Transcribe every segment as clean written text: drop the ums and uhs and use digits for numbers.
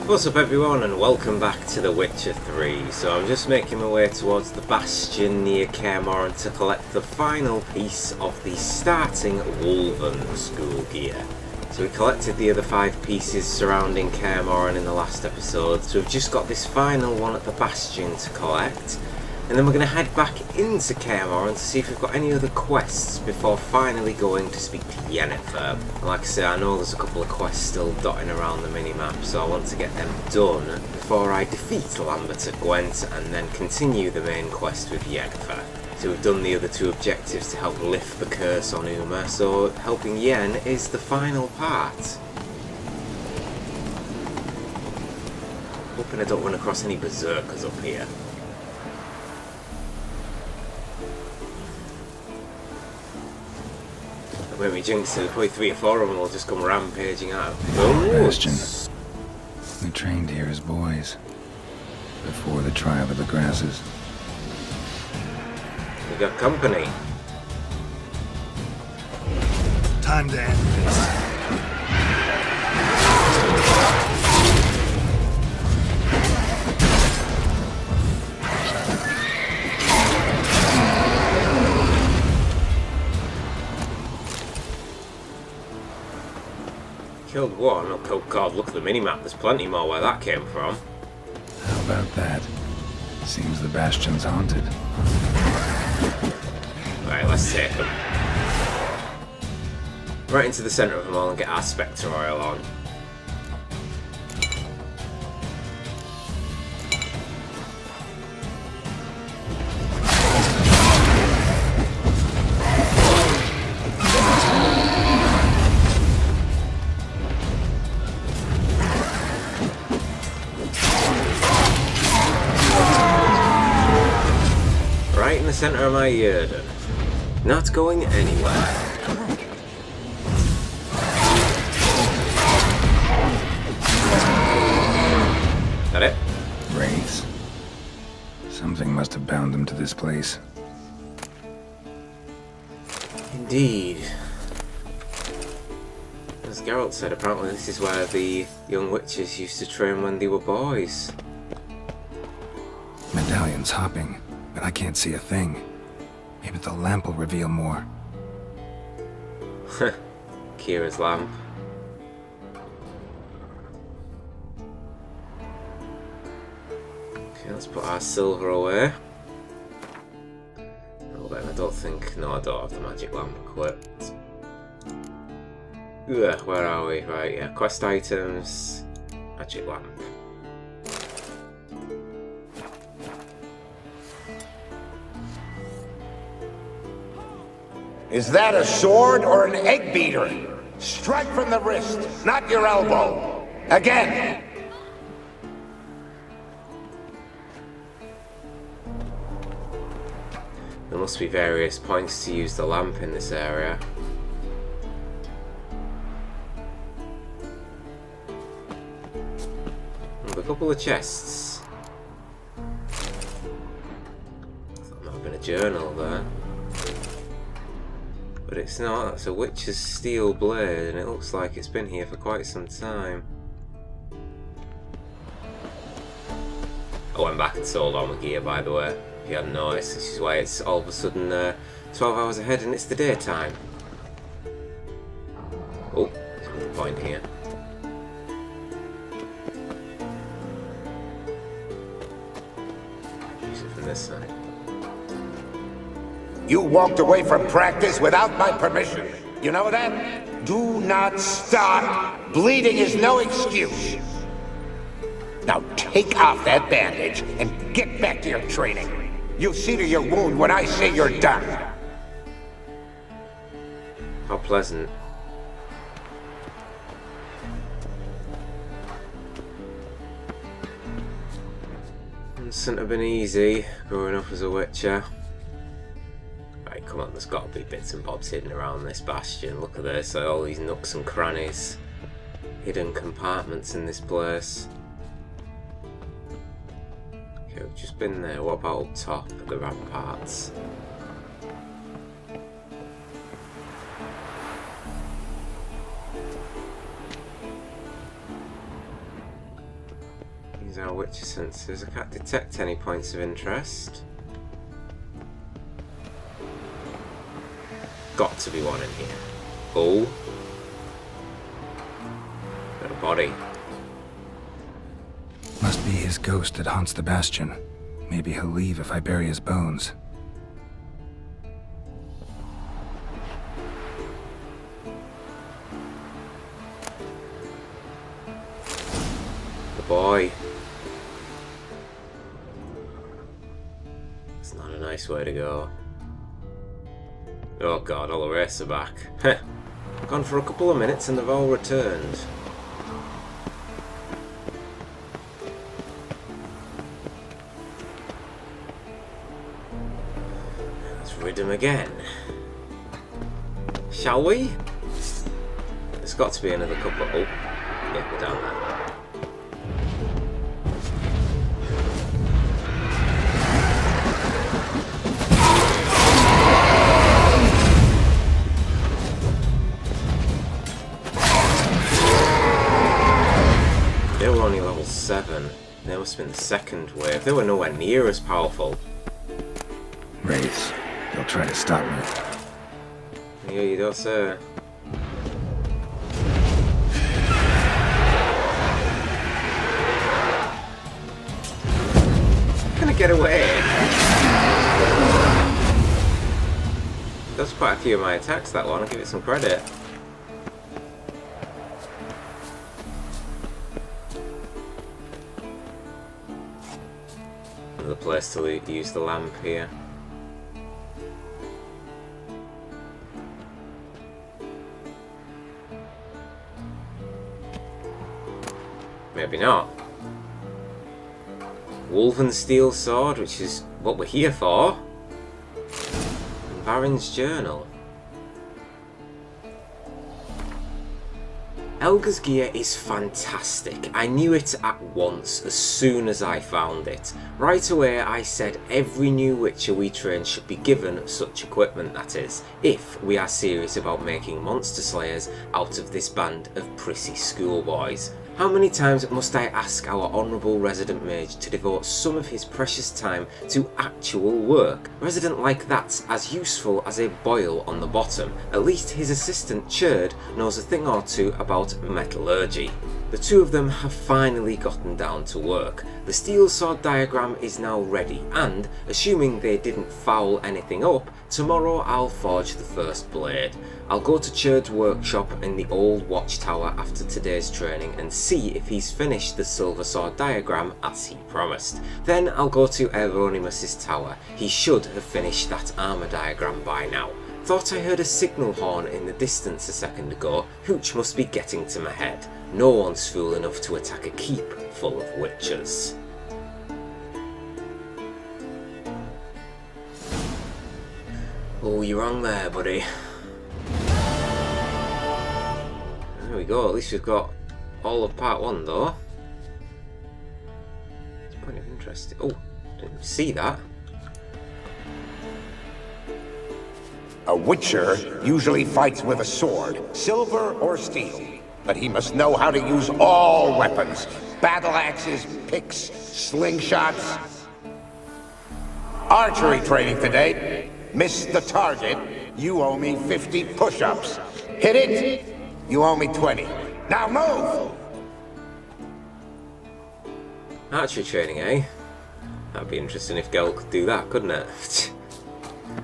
What's up everyone and welcome back to The Witcher 3. So I'm just making my way towards the Bastion near Kaer Morhen to collect the final piece of the starting Wolven school gear. So we collected the other 5 pieces surrounding Kaer Morhen in the last episode, so we've just got this final one at the Bastion to collect. And then we're going to head back into Kaer Morhen to see if we've got any other quests before finally going to speak to Yennefer. And like I say, I know there's a couple of quests still dotting around the minimap, so I want to get them done before I defeat Lambert at Gwent and then continue the main quest with Yennefer. So we've done the other 2 objectives to help lift the curse on Uma, so helping Yen is the final part. Hoping I don't run across any berserkers up here. When we jinx it, probably 3 or 4 of them will just come rampaging out. Bastion. We trained here as boys, before the trial of the grasses. We got company. Time to end this. Killed one. Oh god, look at the minimap. There's plenty more where that came from. How about that? Seems the Bastion's haunted. Right, let's take them. Right into the centre of them all and get our Spectre Oil on. Right in the centre of my Yerden. Not going anywhere. That it? Wraiths. Something must have bound them to this place. Indeed. As Geralt said, apparently this is where the young witches used to train when they were boys. Medallion's hopping, but I can't see a thing. Maybe the lamp will reveal more. Kira's lamp. Okay, let's put our silver away. Oh, then I don't think... No, I don't have the magic lamp equipped. Ugh, where are we? Right, yeah. Quest items. Magic lamp. Is that a sword or an egg beater? Strike from the wrist, not your elbow. Again! There must be various points to use the lamp in this area. A couple of chests. I thought there might have been a journal there. But it's not, it's a witch's steel blade and it looks like it's been here for quite some time. I went back and sold all my gear, by the way, if you hadn't noticed. This is why it's all of a sudden 12 hours ahead and it's the daytime. Oh, there's another point here. Use it from this side. You walked away from practice without my permission. You know that? Do not stop. Bleeding is no excuse. Now take off that bandage and get back to your training. You'll see to your wound when I say you're done. How pleasant. It shouldn't have been easy growing up as a witcher. Right, come on, there's got to be bits and bobs hidden around this bastion. Look at this, all these nooks and crannies. Hidden compartments in this place. Okay, we've just been there. What about up top at the ramparts? Use our Witcher sensors. I can't detect any points of interest. Got to be one in here. Oh. Got a body. Must be his ghost that haunts the Bastion. Maybe he'll leave if I bury his bones. The boy. It's not a nice way to go. Oh god, all the race are back. Heh. Gone for a couple of minutes and they've all returned. Let's rid him again. Shall we? There's got to be another couple. Oh, yeah, we're down there. They were only level 7. They must have been the second wave. They were nowhere near as powerful. Wraiths. They'll try to stop me. Yeah, you don't say. Gonna get away. That's quite a few of my attacks, that one. I'll give it some credit. Another place to use the lamp here. Maybe not. Wolven Steel Sword, which is what we're here for. And Varen's Journal. Elgar's gear is fantastic. I knew it at once as soon as I found it. Right away I said every new Witcher we train should be given such equipment, that is, if we are serious about making monster slayers out of this band of prissy schoolboys. How many times must I ask our honourable resident mage to devote some of his precious time to actual work? Resident like that's as useful as a boil on the bottom. At least his assistant Churd knows a thing or two about metallurgy. The two of them have finally gotten down to work. The steel sword diagram is now ready and, assuming they didn't foul anything up, tomorrow I'll forge the first blade. I'll go to Churd's workshop in the old watchtower after today's training and see if he's finished the silver sword diagram as he promised. Then I'll go to Euronymous' tower. He should have finished that armour diagram by now. Thought I heard a signal horn in the distance a second ago. Hooch must be getting to my head. No one's fool enough to attack a keep full of witches. Oh, you're wrong there, buddy. There we go, at least we've got all of part 1 though. It's a point of interest. Oh, didn't see that. A Witcher usually fights with a sword, silver or steel. But he must know how to use all weapons. Battle axes, picks, slingshots. Archery training today. Missed the target, you owe me 50 push-ups. Hit it, you owe me 20. Now move! Archery training, eh? That'd be interesting if Geralt could do that, couldn't it?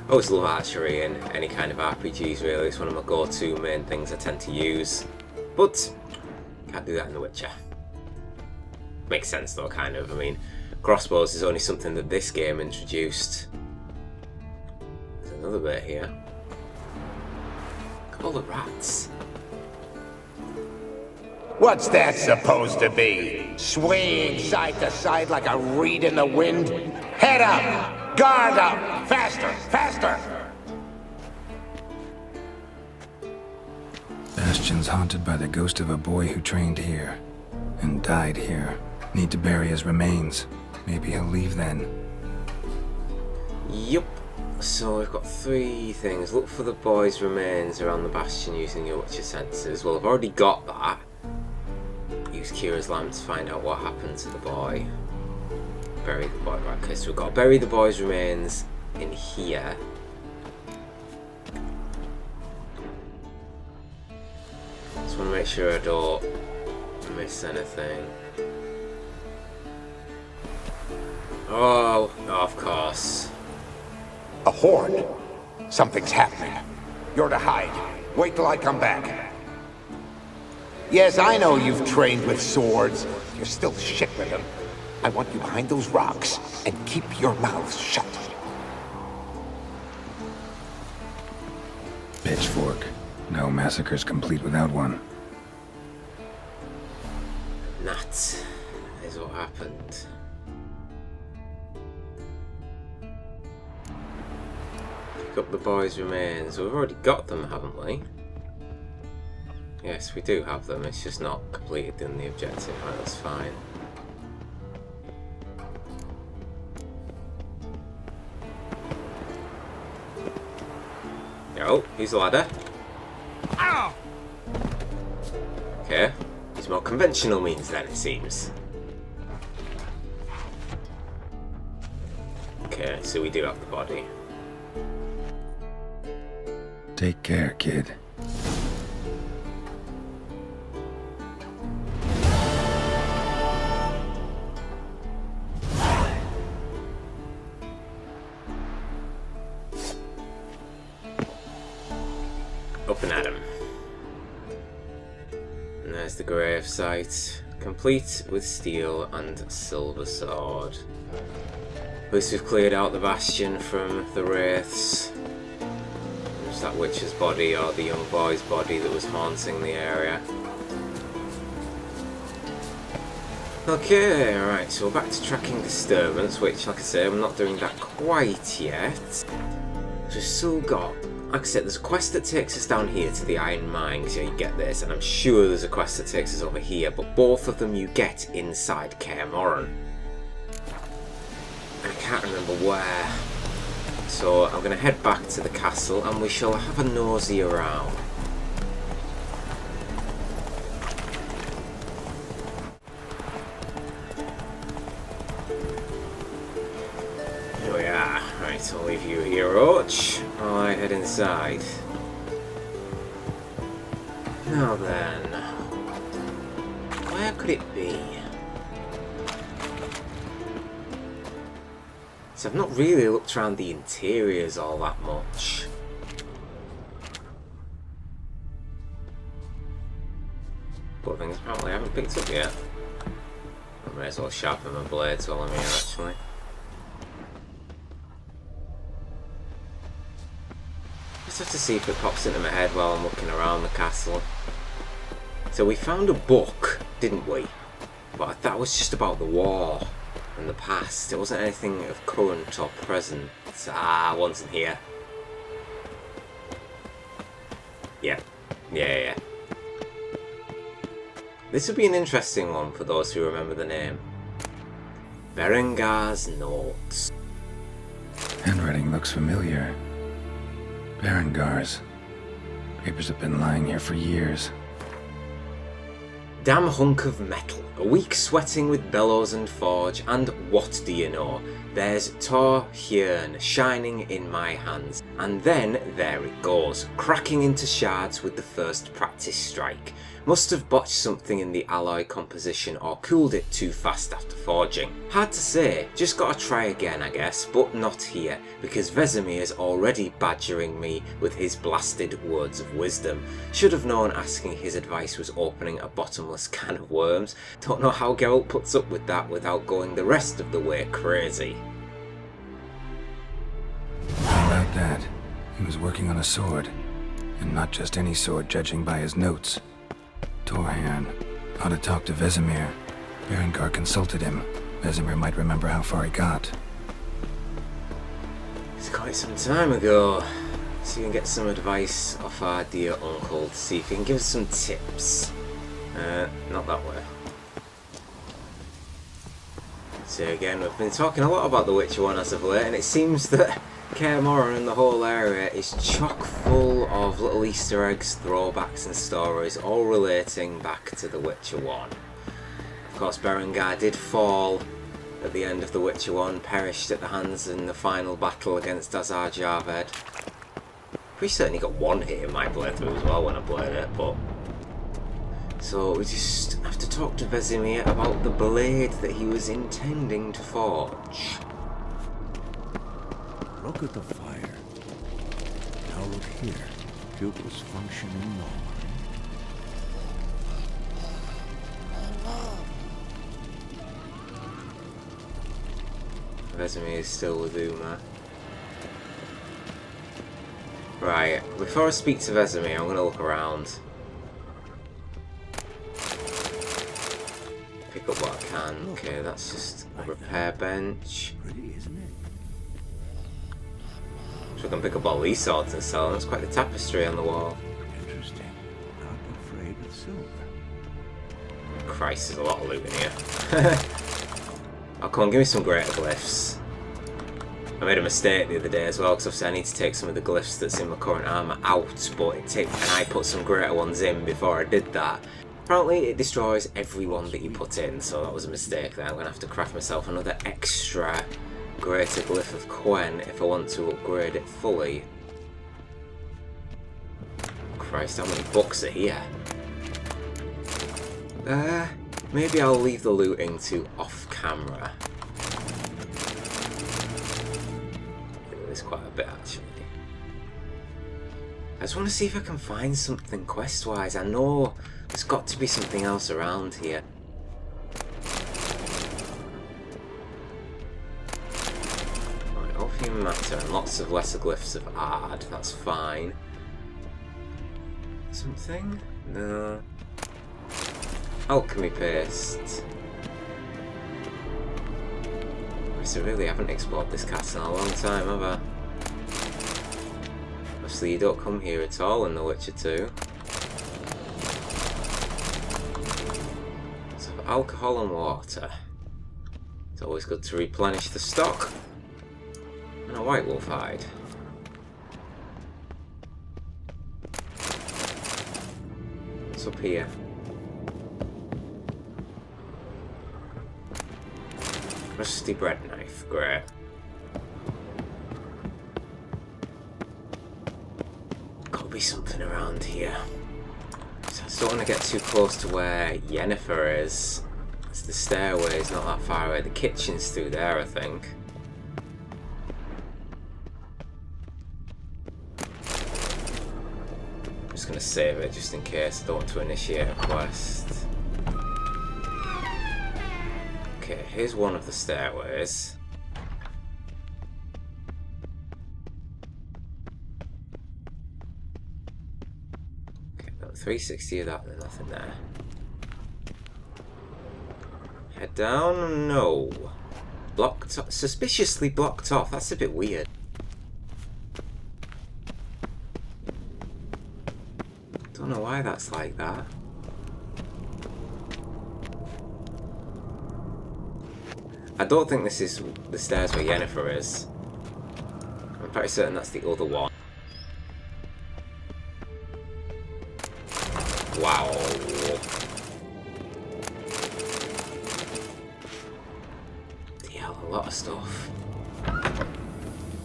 I always love archery in any kind of RPGs really. It's one of my go-to main things I tend to use. But, can't do that in The Witcher. Makes sense though, kind of. I mean, crossbows is only something that this game introduced. There's another bit here. Look at all the rats. What's that supposed to be? Swaying side to side like a reed in the wind? Head up! Guard up! Faster! Faster! Bastion's haunted by the ghost of a boy who trained here and died here. Need to bury his remains. Maybe he'll leave then. Yup. So we've got 3 things. Look for the boy's remains around the Bastion using your Witcher sensors. Well, I've already got that. You use Kira's lamp to find out what happened to the boy. Bury the boy. Right, okay, so we've got to bury the boy's remains in here. Just want to make sure I don't miss anything. Oh, of course. A horde. Something's happening. You're to hide. Wait till I come back. Yes, I know you've trained with swords. You're still shit with them. I want you behind those rocks and keep your mouths shut. Pitchfork. No massacre's complete without one. That is what happened. Pick up the boy's remains. We've already got them, haven't we? Yes, we do have them. It's just not completed in the objective. Right, that's fine. Oh, here's a ladder. Ow! Okay. Use more conventional means then, it seems. Okay, so we do have the body. Take care, kid. Up and at him. And there's the grave site, complete with steel and silver sword. At least we've cleared out the Bastion from the wraiths. There's that witch's body, or the young boy's body that was haunting the area. Okay, alright, so we're back to tracking disturbance, which, like I say, I'm not doing that quite yet. We've still got, like I said, there's a quest that takes us down here to the Iron Mine, so you get this, and I'm sure there's a quest that takes us over here, but both of them you get inside Kaer Morhen. I can't remember where. So I'm going to head back to the castle and we shall have a nosy around. Here we are. Right, I'll leave you here, Roach, while I head inside. Now then, where could it be? So I've not really looked around the interiors all that much. But things apparently I haven't picked up yet. I may as well sharpen my blades while I'm here actually. Just have to see if it pops into my head while I'm looking around the castle. So we found a book, didn't we? But that was just about the war. In the past, it wasn't anything of current or present. Ah, one's in here. Yeah. This would be an interesting one for those who remember the name. Berengar's Notes. Handwriting looks familiar. Berengar's. Papers have been lying here for years. Damn hunk of metal, a week sweating with bellows and forge, and what do you know? There's Tor Hjörn shining in my hands, and then there it goes, cracking into shards with the first practice strike. Must have botched something in the alloy composition or cooled it too fast after forging. Hard to say, just gotta try again I guess, but not here, because Vesemir's already badgering me with his blasted words of wisdom. Should have known asking his advice was opening a bottomless can of worms. Don't know how Geralt puts up with that without going the rest of the way crazy. How about that? He was working on a sword. And not just any sword, judging by his notes. Torhan. Ought to talk to Vesemir. Berengar consulted him. Vesemir might remember how far he got. It's quite some time ago. So you can get some advice off our dear uncle to see if he can give us some tips. Not that way. So again, we've been talking a lot about The Witcher 1 as of late, and it seems that Kaer Morhen and the whole area is chock full of little Easter eggs, throwbacks and stories, all relating back to The Witcher 1. course, Berengar did fall at the end of The Witcher 1, perished at the hands in the final battle against Azar Javed. Pretty certain he got one hit in my playthrough as well when I played it, but... So we just have to talk to Vesemir about the blade that he was intending to forge. Look at the fire. Now look here. Pupils functioning normally. Vesemir is still with Uma. Right, before I speak to Vesemir, I'm going to look around. Pick up what I can. Okay, that's just a repair bench. Pretty, isn't it? So I can pick up all these swords and sell them. That's quite the tapestry on the wall. Interesting. Not afraid of silver. Christ, there's a lot of loot in here. Oh, come on, give me some greater glyphs. I made a mistake the other day as well, because obviously I need to take some of the glyphs that's in my current armour out, but and I put some greater ones in before I did that. Apparently it destroys every one that you put in, so that was a mistake there. I'm going to have to craft myself another extra greater glyph of Quen if I want to upgrade it fully. Christ, how many books are here? Maybe I'll leave the looting to off camera. There's quite a bit actually. I just want to see if I can find something quest-wise. I know there's got to be something else around here. Right, Orpheum Matter and lots of lesser glyphs of Ard. That's fine. Something? No. Alchemy paste. I really haven't explored this castle in a long time, have I? Obviously you don't come here at all in The Witcher 2. So alcohol and water. It's always good to replenish the stock. And a white wolf hide. What's up here? Rusty bread knife, great. Gotta be something around here. So I just don't want to get too close to where Yennefer is. It's the stairway's not that far away. The kitchen's through there, I think. I'm just gonna save it just in case I don't want to initiate a quest. Okay, here's one of the stairways. Okay, got 360 of that and nothing there. Head down? No. Blocked off. Suspiciously blocked off. That's a bit weird. Don't know why that's like that. I don't think this is the stairs where Yennefer is. I'm pretty certain that's the other one. Wow. Yeah, a lot of stuff.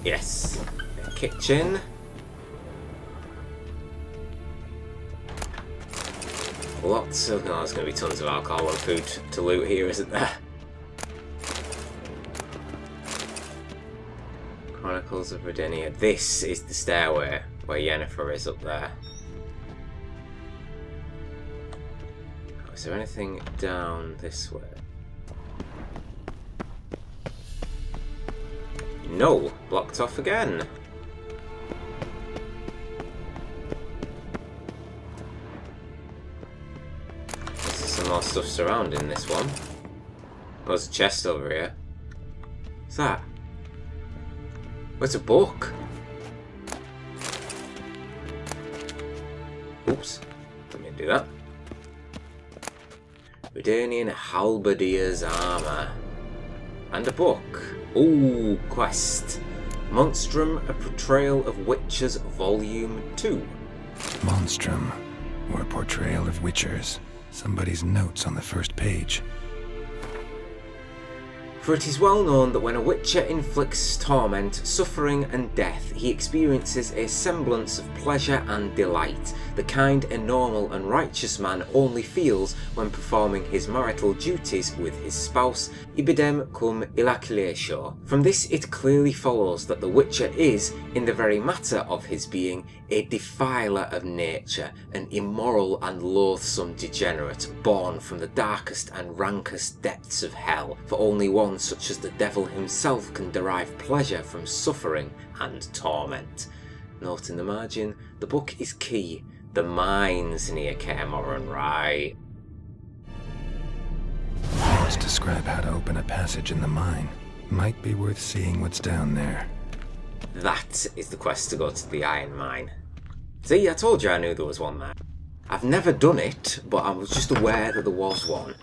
Yes. Kitchen. Lots of... No, there's going to be tons of alcohol and food to loot here, isn't there? Chronicles of Redenia. This is the stairway where Yennefer is up there. Oh, is there anything down this way? No! Blocked off again! There's some more stuff surrounding this one. Oh, there's a chest over here. What's that? Where's a book? Oops. Let me do that. Redanian Halberdier's armour. And a book. Ooh, quest. Monstrum, a portrayal of Witchers, Volume 2. Monstrum, or a portrayal of Witchers. Somebody's notes on the first page. For it is well known that when a witcher inflicts torment, suffering and death, he experiences a semblance of pleasure and delight, the kind a normal and righteous man only feels when performing his marital duties with his spouse, ibidem cum elacilatio. From this it clearly follows that the witcher is, in the very matter of his being, a defiler of nature, an immoral and loathsome degenerate, born from the darkest and rankest depths of hell, for only one such as the devil himself can derive pleasure from suffering and torment. Note in the margin, the book is key. The mines near Kaer Morhen. Let's describe how to open a passage in the mine. Might be worth seeing what's down there. That is the quest to go to the iron mine. See, I told you I knew there was one there. I've never done it, but I was just aware that there was one.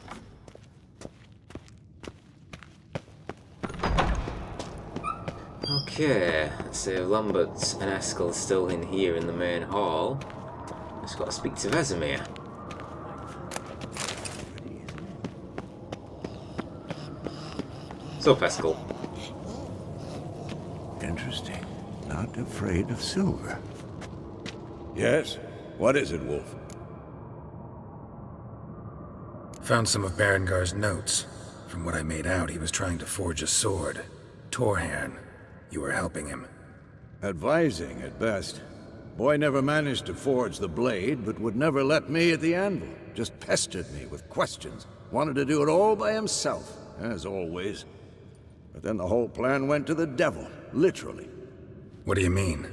Okay, so Lambert and Eskel are still in here in the main hall. Just got to speak to Vesemir. So, Eskel. Interesting. Not afraid of silver. Yes? What is it, Wolf? Found some of Berengar's notes. From what I made out, he was trying to forge a sword. Torhan. You were helping him. Advising, at best. Boy never managed to forge the blade, but would never let me at the anvil. Just pestered me with questions. Wanted to do it all by himself, as always. But then the whole plan went to the devil, literally. What do you mean?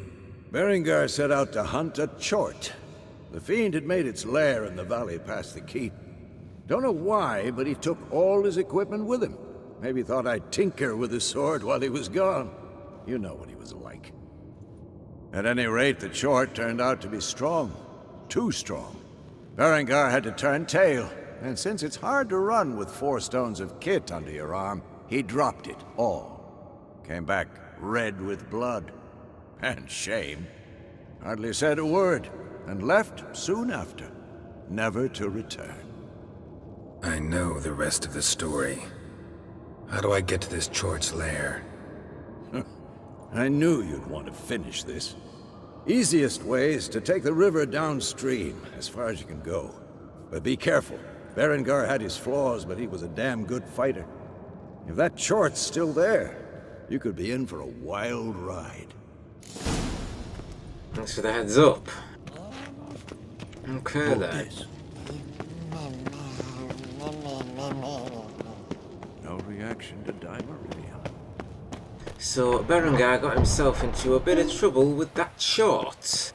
Berengar set out to hunt a chort. The fiend had made its lair in the valley past the keep. Don't know why, but he took all his equipment with him. Maybe thought I'd tinker with his sword while he was gone. You know what he was like. At any rate, the chort turned out to be strong. Too strong. Berengar had to turn tail, and since it's hard to run with 4 stones of kit under your arm, he dropped it all. Came back red with blood. And shame. Hardly said a word, and left soon after, never to return. I know the rest of the story. How do I get to this chort's lair? I knew you'd want to finish this. Easiest way is to take the river downstream, as far as you can go. But be careful. Berengar had his flaws, but he was a damn good fighter. If that chort's still there, you could be in for a wild ride. Thanks for the heads up. Okay then. No reaction to Rivia. So Berengar got himself into a bit of trouble with that chort.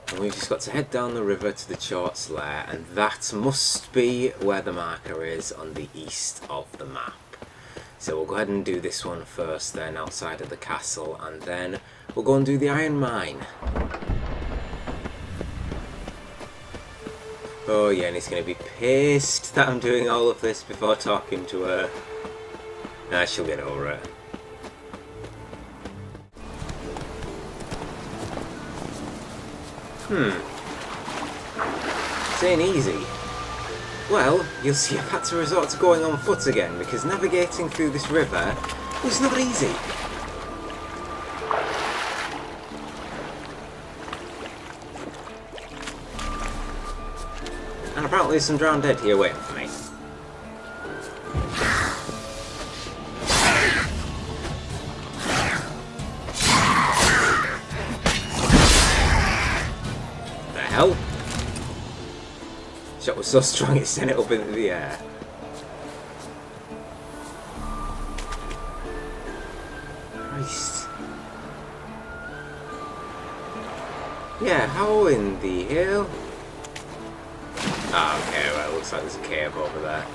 And we've just got to head down the river to the chort's lair, and that must be where the marker is on the east of the map. So we'll go ahead and do this one first then, outside of the castle, and then we'll go and do the iron mine. Oh yeah, and he's going to be pissed that I'm doing all of this before talking to her. Nah, she'll get over it. This ain't easy. Well, you'll see I've had to resort to going on foot again, because navigating through this river was not easy. And apparently there's some drowned dead here waiting for me. The hell? Shot was so strong it sent it up into the air. Christ. Yeah, how in the hell? Ah, okay, well, it looks like there's a cave over there.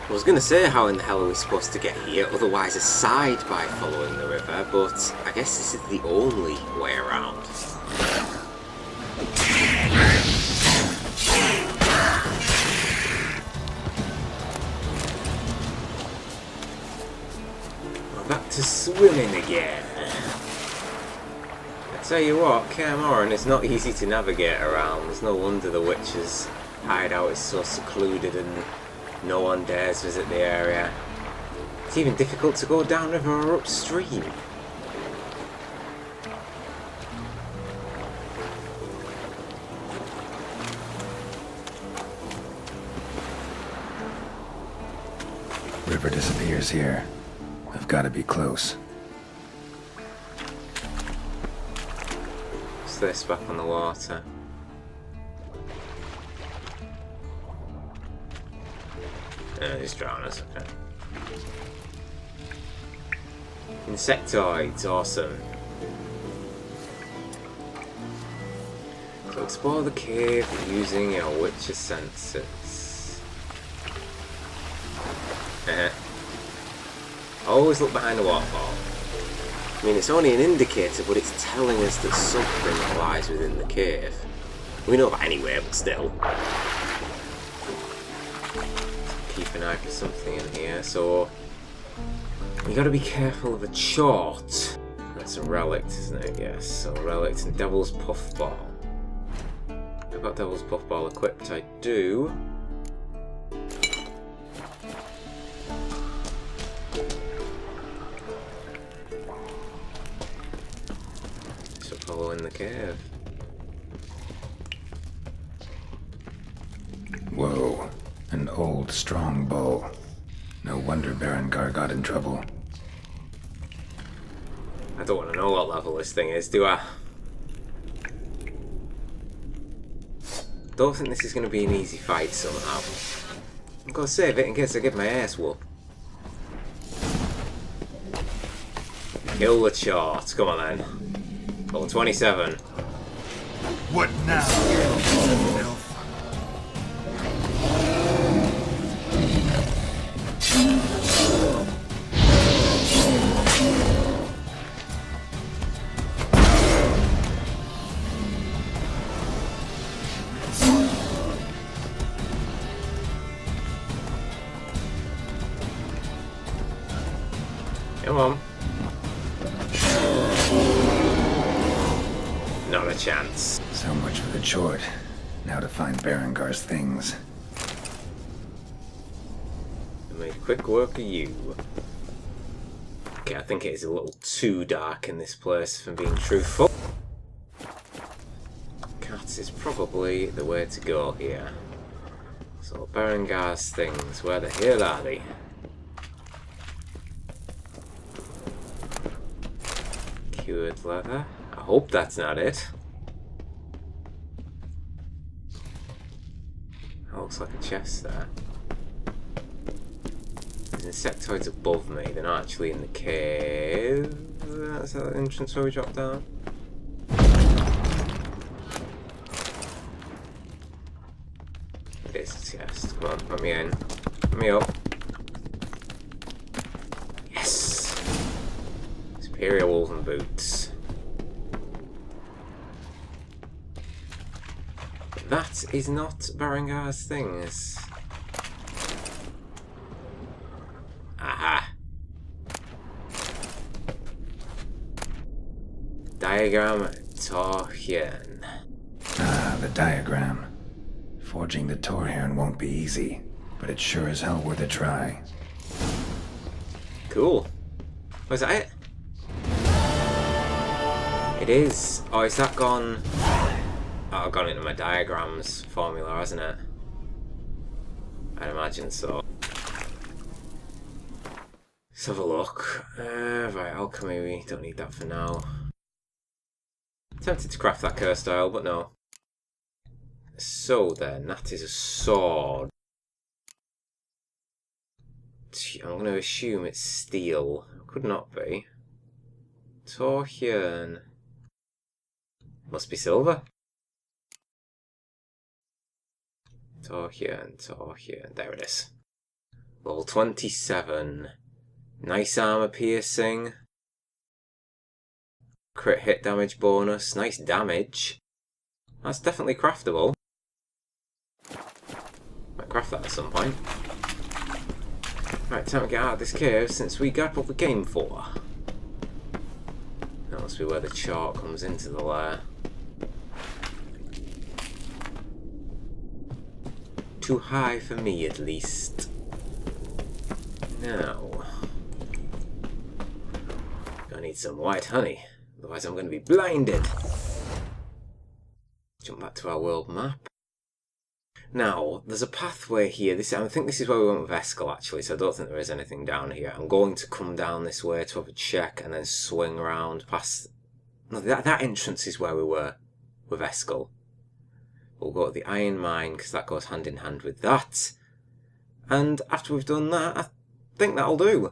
I was going to say how in the hell are we supposed to get here, otherwise aside by following the river, but I guess this is the only way around. We're back to swimming again. I tell you what, Kaer Morhen is not easy to navigate around. There's no wonder the witches' hideout is so secluded and no one dares visit the area. It's even difficult to go downriver or upstream. River disappears here. I've got to be close. What's this back on the water? Just drown us, okay. Insectoids, awesome. So explore the cave using your Witcher senses. Always look behind the waterfall. I mean, it's only an indicator, but it's telling us that something lies within the cave. We know that anyway, but still. Keep an eye for something in here, so you gotta be careful of a chort. That's a relic, isn't it? Yes, so relic and Devil's Puffball. I've got Devil's Puffball equipped, I do. So follow in the cave. Whoa. An old, strong bow. No wonder Berengar got in trouble. I don't want to know what level this thing is, do I? Don't think this is going to be an easy fight somehow. I'm going to save it in case I get my ass whooped. Kill the chart. Come on then. Level 27. What now? Come on. Not a chance. So much for the chort. Now to find Berengar's things. I made quick work of you. Okay, I think it is a little too dark in this place, if I'm being truthful. Cat is probably the way to go here. So, Berengar's things, where the hell are they? Cured leather. I hope that's not it. That looks like a chest there. There's insectoids above me. They're not actually in the cave. That's the entrance where we drop down. It is a chest. Come on, let me in. Let me up. Yes! Superior woven boots. That is not Berengar's things. Aha. Diagram Torhien. Ah, the diagram. Forging the Torhern won't be easy, but it's sure as hell worth a try. Cool. Was that it? It is. Oh, is that gone? Oh, gone into my diagrams formula, hasn't it? I'd imagine so. Let's have a look. Right, alchemy, we don't need that for now. Tempted to craft that curse style, but no. So then, that is a sword. I'm going to assume it's steel. Could not be. Torhien. Must be silver. Torhien. There it is. Level 27. Nice armor piercing. Crit hit damage bonus. Nice damage. That's definitely craftable. Might craft that at some point. Right, time to get out of this cave since we got what we came for. That must be where the chart comes into the lair. Too high for me, at least. Now, I need some white honey, otherwise I'm going to be blinded. Jump back to our world map. Now, there's a pathway here. I think this is where we went with Eskel, actually, so I don't think there is anything down here. I'm going to come down this way to have a check and then swing around past... No, that entrance is where we were with Eskel. We'll go to the Iron Mine, because that goes hand in hand with that. And after we've done that, I think that'll do.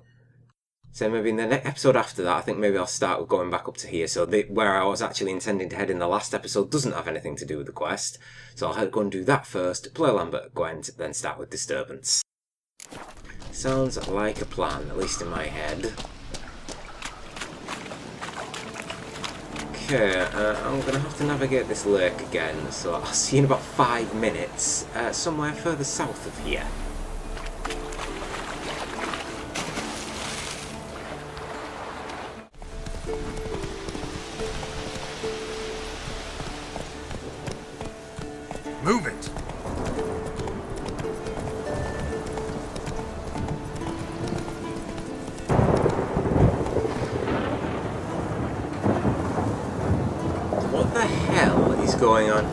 So maybe in the next episode after that, I think maybe I'll start with going back up to here. So where I was actually intending to head in the last episode doesn't have anything to do with the quest. So I'll go and do that first, play Lambert, Gwent, then start with Disturbance. Sounds like a plan, at least in my head. Okay, I'm going to have to navigate this lake again. So I'll see you in about 5 minutes, somewhere further south of here. Move it! What the hell is going on?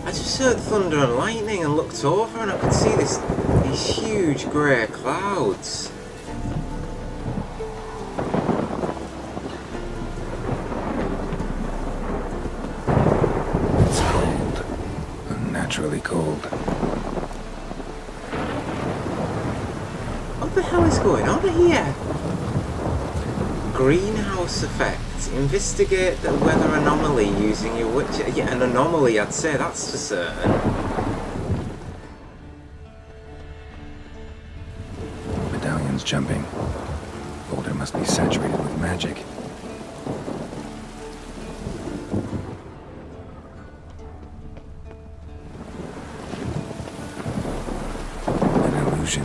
I just heard thunder and lightning and looked over and I could see these huge grey clouds. It's cold. Unnaturally cold. What the hell is going on here? Greenhouse effect. Investigate the weather anomaly using your witch... Yeah, an anomaly, I'd say, that's for certain. Medallion's jumping. Boulder must be saturated with magic. An illusion.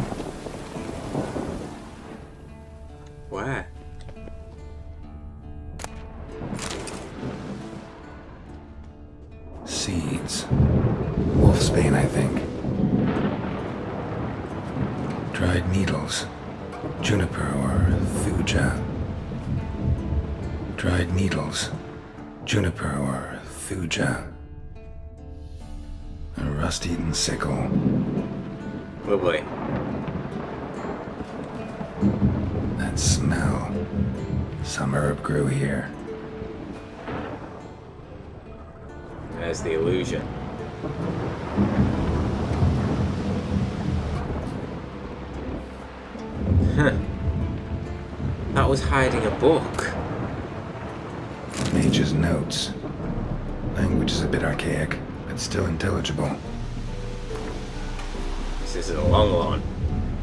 Where? Seeds. Wolfsbane, I think. Dried needles. Juniper or thuja. Dried needles. Juniper or thuja. A rust-eaten sickle. Lovely. That smell. Some herb grew here. There's the illusion. Huh. That was hiding a book. Mage's notes. Language is a bit archaic, but still intelligible. This is a long one.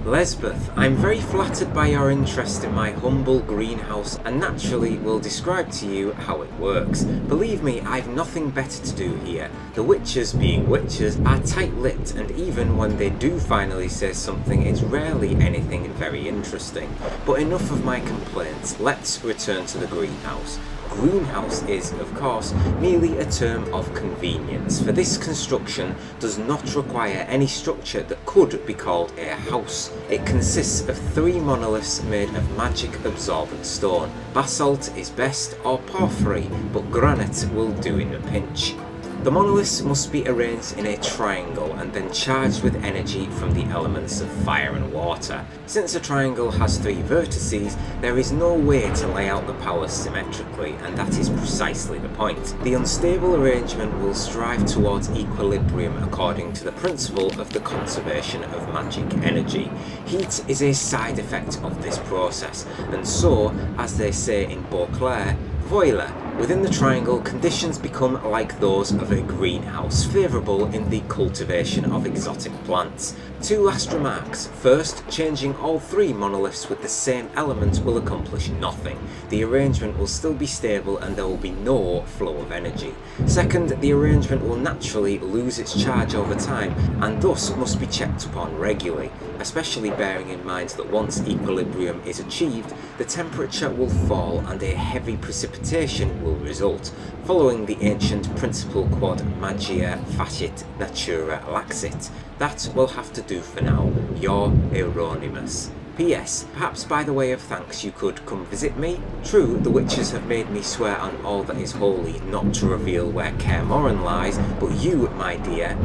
Lesbeth, I'm very flattered by your interest in my humble greenhouse and naturally will describe to you how it works. Believe me, I've nothing better to do here. The witches, being witches, are tight-lipped and even when they do finally say something, it's rarely anything very interesting. But enough of my complaints, let's return to the greenhouse. Greenhouse is, of course, merely a term of convenience, for this construction does not require any structure that could be called a house. It consists of 3 monoliths made of magic absorbent stone. Basalt is best or porphyry, but granite will do in a pinch. The monoliths must be arranged in a triangle and then charged with energy from the elements of fire and water. Since a triangle has 3 vertices, there is no way to lay out the powers symmetrically, and that is precisely the point. The unstable arrangement will strive towards equilibrium according to the principle of the conservation of magic energy. Heat is a side effect of this process, and so, as they say in Beauclair, voila. Within the triangle, conditions become like those of a greenhouse, favourable in the cultivation of exotic plants. 2 last remarks. First, changing all 3 monoliths with the same element will accomplish nothing. The arrangement will still be stable and there will be no flow of energy. Second, the arrangement will naturally lose its charge over time and thus must be checked upon regularly, especially bearing in mind that once equilibrium is achieved, the temperature will fall and a heavy precipitation will result, following the ancient principle quod magia facit natura laxit. That will have to do for now. You're Euronymous. P.S. Perhaps by the way of thanks you could come visit me. True, the witches have made me swear on all that is holy not to reveal where Kaer Morhen lies, but you, my dear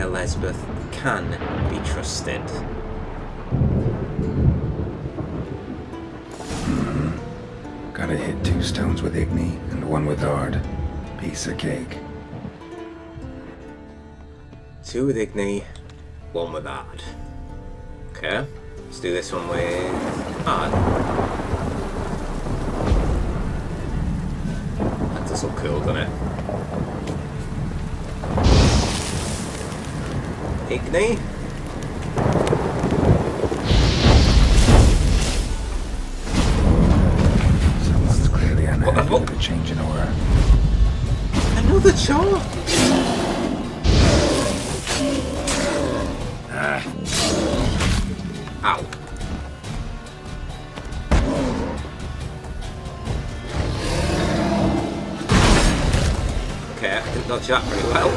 Lesbeth, can be trusted. Gotta hit 2 stones with Igni and 1 with Ard. Piece of cake. 2 with Igni, 1 with Ard. Okay, let's do this one with Ard. That does look cool, doesn't it? Igni. Someone's clearly unhappy with a change in aura. Another charm! Ow. Okay, I can dodge that pretty well.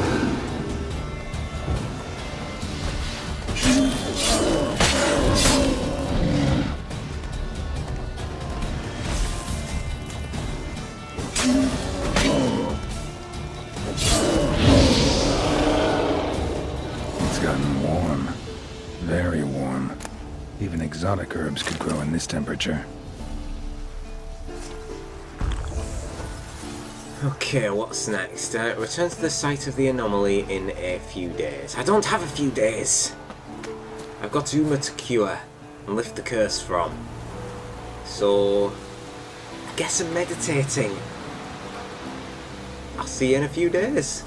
It's gotten warm. Very warm. Even exotic herbs could grow in this temperature. Okay, what's next? Return to the site of the anomaly in a few days. I don't have a few days! I've got Uma to cure and lift the curse from. So, I guess I'm meditating. I'll see you in a few days.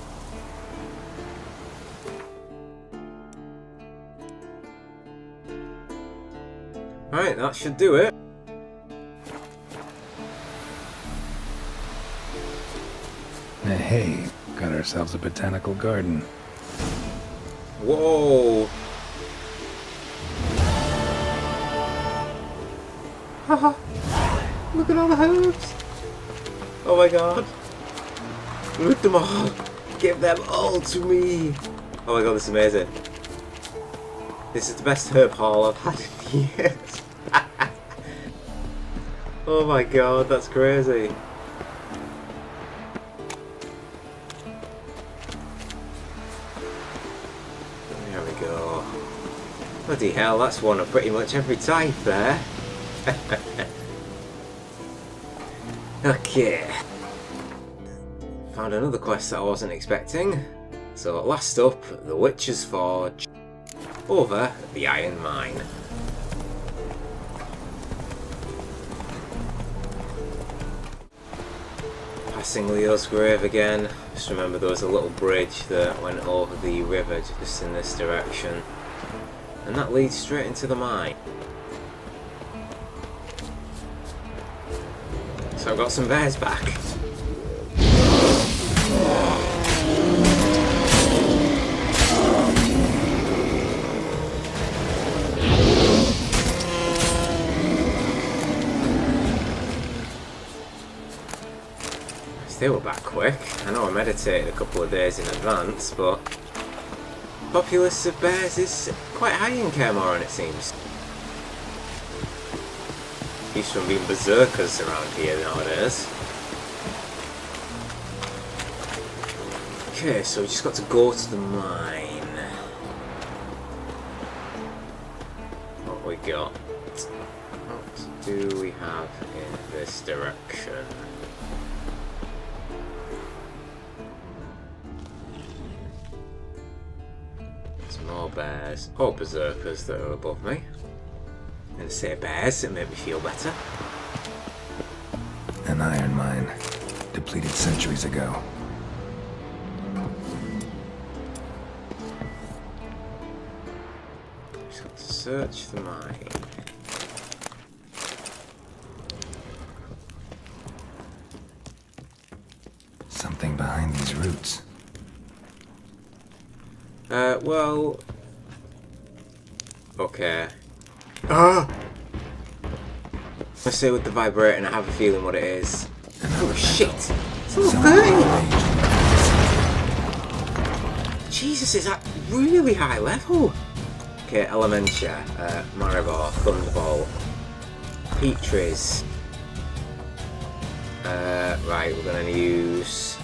Right, that should do it. Hey, got ourselves a botanical garden. Whoa! Haha! Look at all the herbs! Oh my god! Loot them all! Give them all to me! Oh my god, this is amazing. This is the best herb haul I've had in years. Oh my god, that's crazy. There we go. Bloody hell, that's one of pretty much every type there. Okay. Found another quest that I wasn't expecting. So last up, the Witch's Forge. Over at the Iron Mine. Passing Leo's grave again. Just remember there was a little bridge that went over the river just in this direction. And that leads straight into the mine. So I've got some bears back. They were back quick. I know I meditated a couple of days in advance, but populace of bears is quite high in Kaer Morhen, it seems. Used from being berserkers around here nowadays. Okay, so we just got to go to the mine. What we got? What do we have in this direction? More bears, or berserkers that are above me. I'm going to say bears, it made me feel better. An iron mine, depleted centuries ago. Just got to search the mine. Something behind these roots. Well... Okay. Ah! Let's stay with the vibrator and I have a feeling what it is. Oh shit! It's level 30! Jesus, is that really high level? Okay, Elementia, Maribor, Thunderball, Peaches. Right, we're gonna use.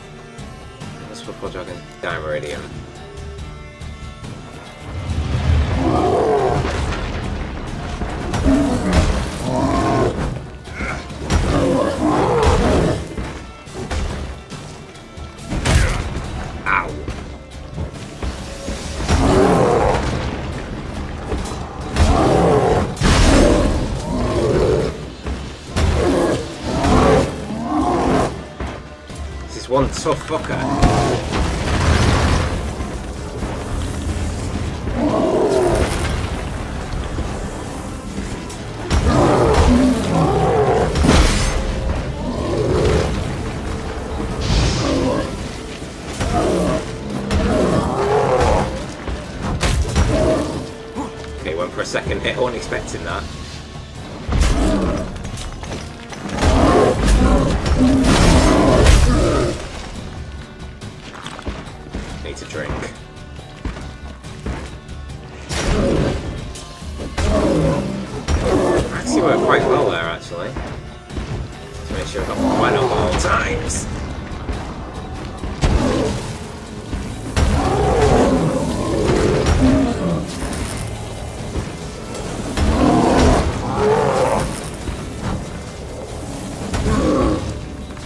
Let's put Dragon Dimeridium. One tough fucker. Okay, went for a second hit. I wasn't expecting that. Need to drink. Actually worked quite well there, actually. To make sure I got my wine up all times.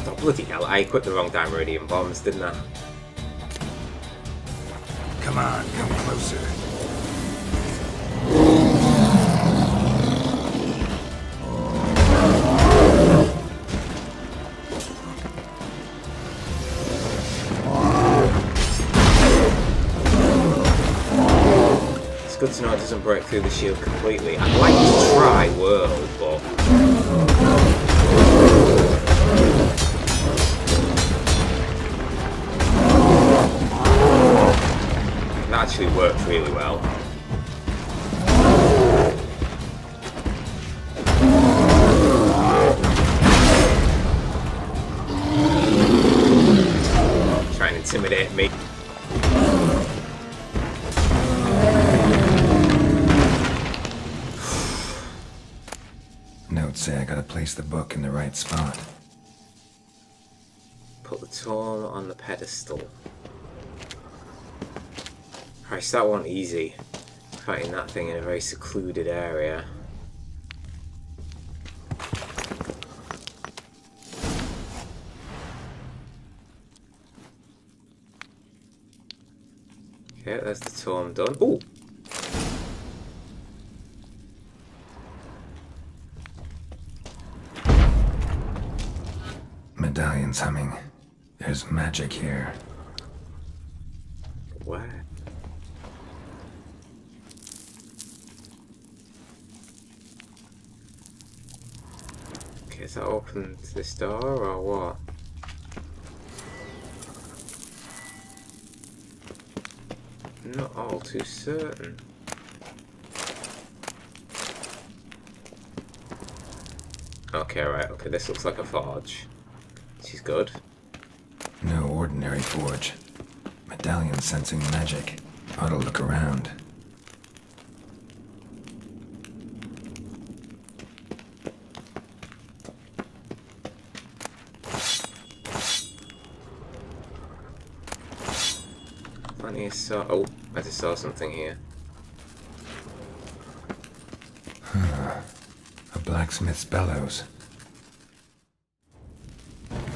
Oh, bloody hell, I equipped the wrong Dimeridium bombs, didn't I? Come on, come closer. It's good to know it doesn't break through the shield completely. I'd like to try Whirl, but... that actually worked really well. Try and intimidate me. Notes say I gotta place the book in the right spot. Put the tome on the pedestal. Christ, that wasn't easy. Fighting that thing in a very secluded area. Okay, there's the tome done. Ooh! Medallion's humming. There's magic here. Where? Okay, is that open to this door or what? Not all too certain. Okay, right, okay, this looks like a forge. She's good. No ordinary forge. Medallion sensing magic. Ought to look around. Plenty of oh, I just saw something here. A blacksmith's bellows.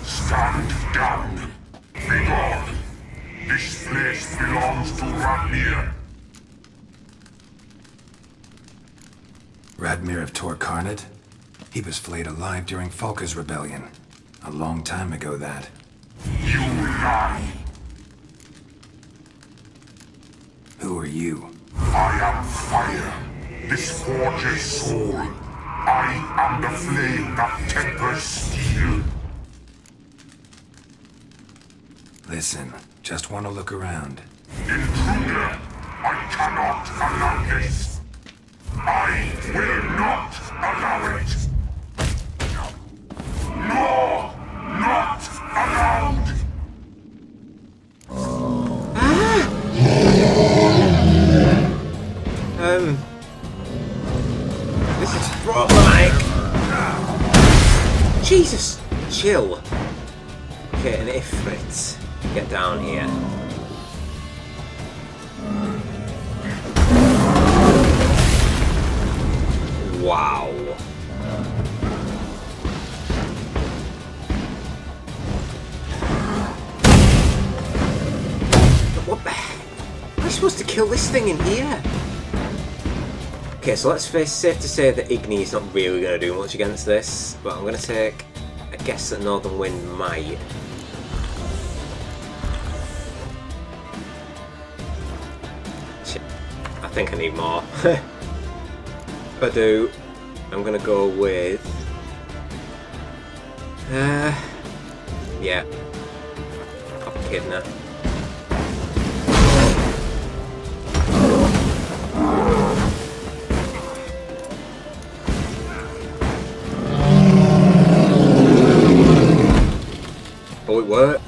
Stand down! Begone! This place belongs to Raggy. Radmir of Tor Karnat? He was flayed alive during Falka's rebellion. A long time ago, that. You lie! Who are you? I am fire, this forge's soul. I am the flame that tempers steel. Listen, just want to look around. Intruder, I cannot allow this. I will not allow it. No, not allowed. chill. Okay, and Ifrit, get down here. Wow. What the heck? Am I supposed to kill this thing in here? Okay, so let's face, safe to say that Igni is not really going to do much against this, but I'm going to take a guess that Northern Wind might. I think I need more. If I do, I'm going to go with... yeah. Echidna. Oh, it worked.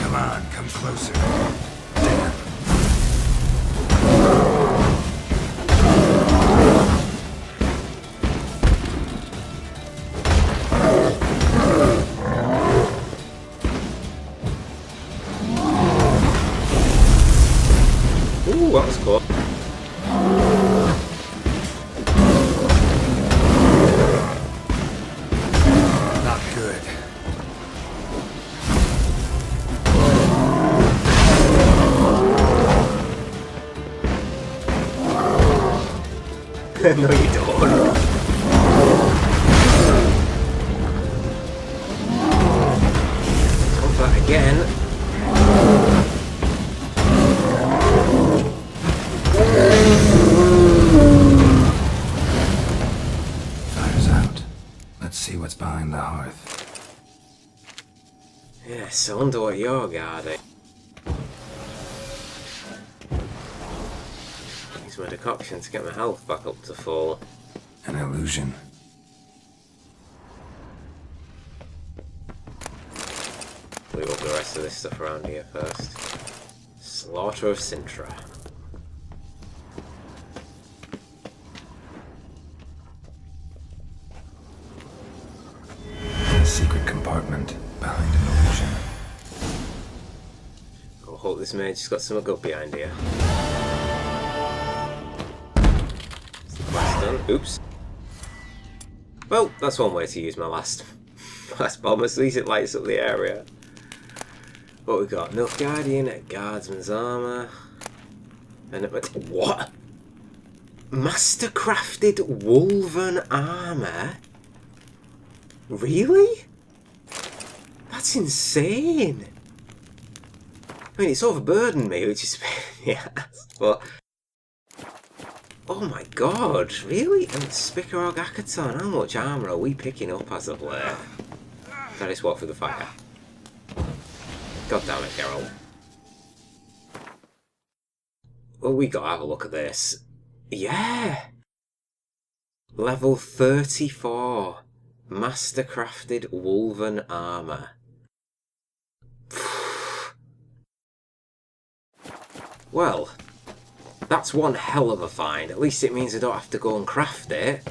Come on, come closer. Damn. Ooh, that was cool. Not good. No, you don't. Come back again. Fire's out. Let's see what's behind the hearth. Yes, I wonder what you're guarding. Use my decoction to get my health back up to full. An illusion. Leave up the rest of this stuff around here first. Slaughter of Sintra. A secret compartment behind an illusion. I hope this mage's got something good behind here. Is the quest done? Oops. Well, that's one way to use my last bomb. At least it lights up the area. What we got? Milk Guardian, a Guardsman's Armour. And what? Mastercrafted Wolven Armour? Really? That's insane! I mean, it's overburdened me, which is... yeah, but... oh my god, really? And Spikarog Akaton, how much armour are we picking up as of late? Can I just walk through the fire? God damn it, Geralt. Well, we gotta have a look at this. Yeah! Level 34. Mastercrafted Wolven Armour. Well, that's one hell of a find. At least it means I don't have to go and craft it.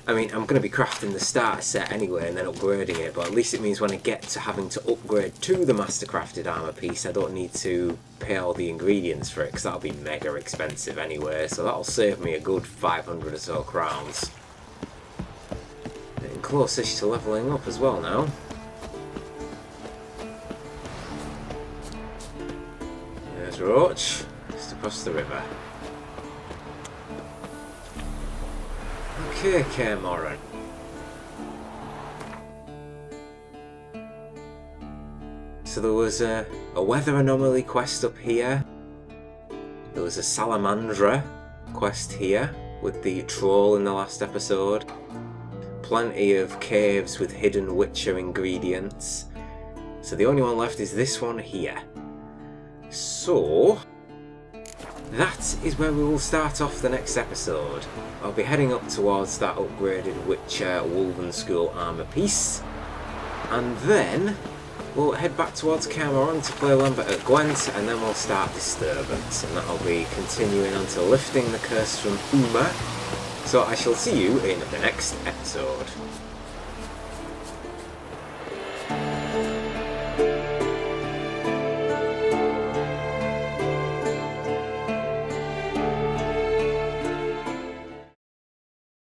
I mean, I'm going to be crafting the starter set anyway and then upgrading it, but at least it means when I get to having to upgrade to the Mastercrafted armour piece, I don't need to pay all the ingredients for it, because that'll be mega expensive anyway, so that'll save me a good 500 or so crowns. Getting close-ish to levelling up as well now. There's Roach, just across the river. Okay, Cameron. So there was a weather anomaly quest up here. There was a Salamandra quest here with the troll in the last episode. Plenty of caves with hidden Witcher ingredients. So the only one left is this one here. So that is where we will start off the next episode. I'll be heading up towards that upgraded Witcher Wolven School armour piece, and then we'll head back towards Cameron to play Lambert at Gwent, and then we'll start Disturbance, and that'll be continuing until lifting the curse from Uma. So I shall see you in the next episode.